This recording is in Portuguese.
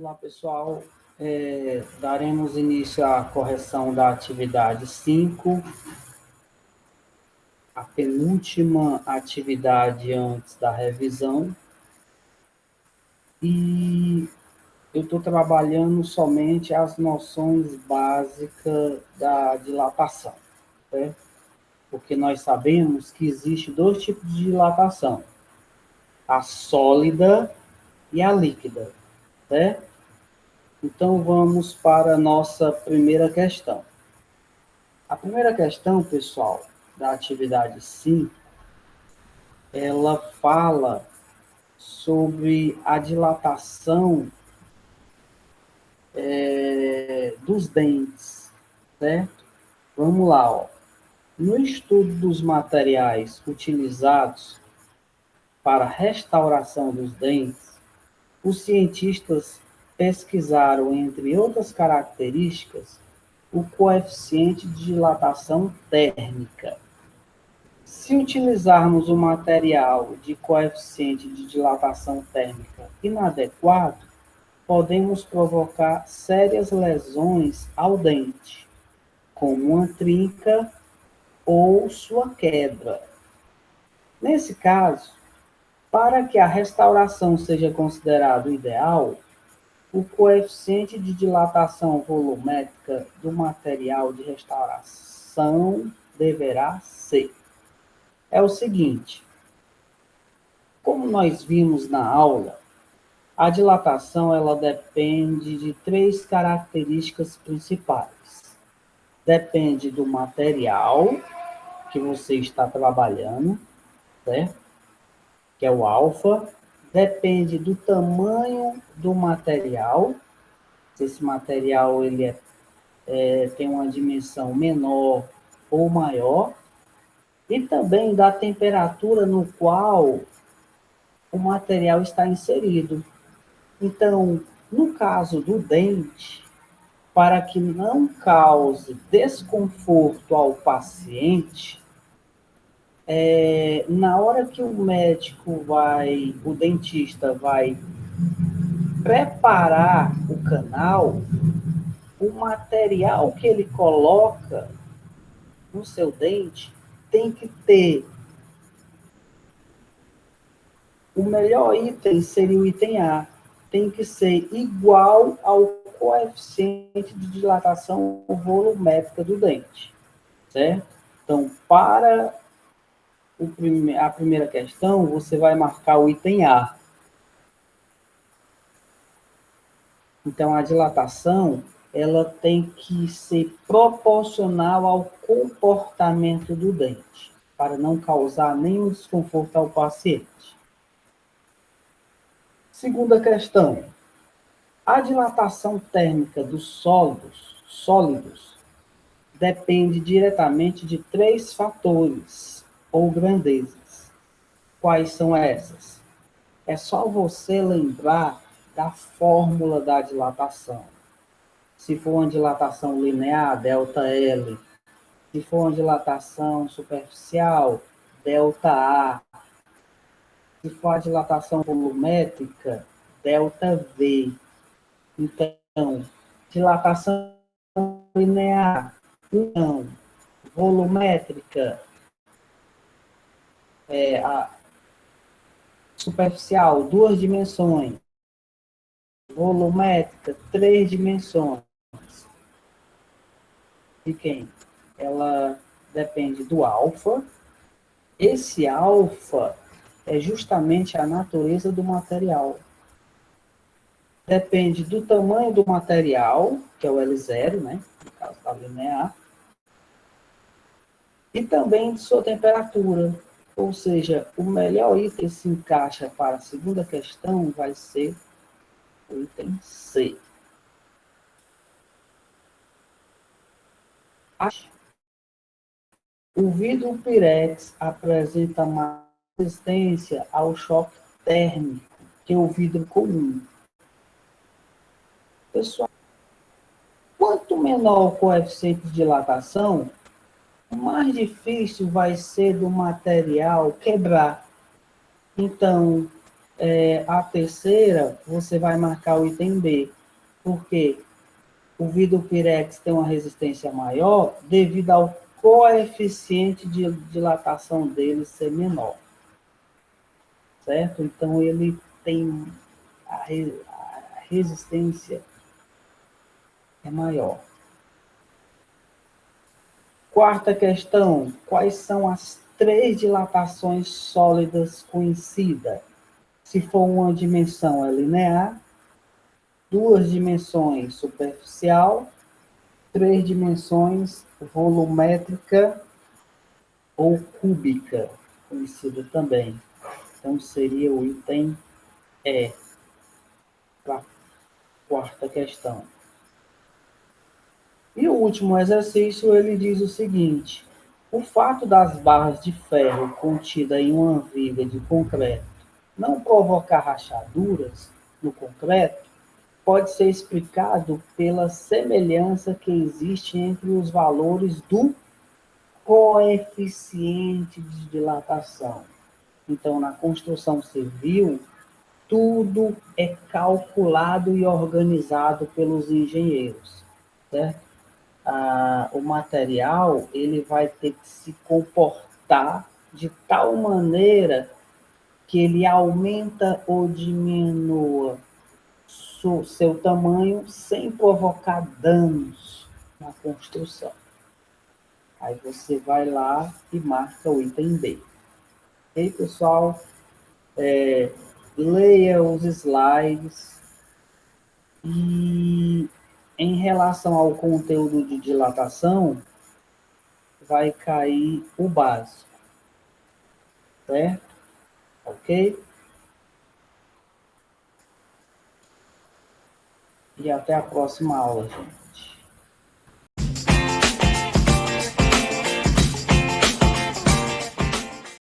Olá, pessoal. Daremos início à correção da atividade 5, a penúltima atividade antes da revisão. E eu estou trabalhando somente as noções básicas da dilatação, certo? Porque nós sabemos que existe dois tipos de dilatação, a sólida e a líquida, certo? Então, vamos para a nossa primeira questão. A primeira questão, pessoal, da atividade 5, ela fala sobre a dilatação dos dentes, certo? Vamos lá, ó. No estudo dos materiais utilizados para a restauração dos dentes, os cientistas pesquisaram, entre outras características, o coeficiente de dilatação térmica. Se utilizarmos um material de coeficiente de dilatação térmica inadequado, podemos provocar sérias lesões ao dente, como uma trinca ou sua quebra. Nesse caso, para que a restauração seja considerado ideal, o coeficiente de dilatação volumétrica do material de restauração deverá ser. É o seguinte, como nós vimos na aula, a dilatação ela depende de três características principais. Depende do material que você está trabalhando, certo? Que é o alfa. Depende do tamanho do material. Se esse material ele tem uma dimensão menor ou maior. E também da temperatura no qual o material está inserido. Então, no caso do dente, para que não cause desconforto ao paciente, na hora que o dentista vai preparar o canal, o material que ele coloca no seu dente tem que ter o melhor item seria o item A, tem que ser igual ao coeficiente de dilatação volumétrica do dente, certo? Então, para a primeira questão, você vai marcar o item A. Então, a dilatação, ela tem que ser proporcional ao comportamento do dente, para não causar nenhum desconforto ao paciente. Segunda questão. A dilatação térmica dos sólidos depende diretamente de três fatores ou grandezas. Quais são essas? É só você lembrar da fórmula da dilatação. Se for uma dilatação linear, ΔL. Se for uma dilatação superficial, ΔA. Se for a dilatação volumétrica, ΔV. Então, dilatação linear, não. Volumétrica, a superficial, 2 dimensões. Volumétrica, 3 dimensões. De quem? Ela depende do alfa. Esse alfa é justamente a natureza do material. Depende do tamanho do material, que é o L0, né? No caso da linear. E também de sua temperatura. Ou seja, o melhor item que se encaixa para a segunda questão vai ser o item C. O vidro Pirex apresenta mais resistência ao choque térmico que o vidro comum. Pessoal, quanto menor o coeficiente de dilatação, mais difícil vai ser do material quebrar. Então, a terceira, você vai marcar o item B. Porque o vidro Pirex tem uma resistência maior devido ao coeficiente de dilatação dele ser menor, certo? Então, ele tem a resistência é maior. Quarta questão, quais são as 3 dilatações sólidas conhecidas? Se for uma dimensão é linear, 2 dimensões superficial, 3 dimensões volumétrica ou cúbica, conhecido também. Então, seria o item E, para a quarta questão. E o último exercício, ele diz o seguinte: o fato das barras de ferro contidas em uma viga de concreto não provocar rachaduras no concreto pode ser explicado pela semelhança que existe entre os valores do coeficiente de dilatação. Então, na construção civil, tudo é calculado e organizado pelos engenheiros, certo? O material ele vai ter que se comportar de tal maneira que ele aumenta ou diminua seu tamanho sem provocar danos na construção. Aí você vai lá e marca o item B. Ok, pessoal? Leia os slides e em relação ao conteúdo de dilatação, vai cair o básico, certo? Ok? E até a próxima aula, gente.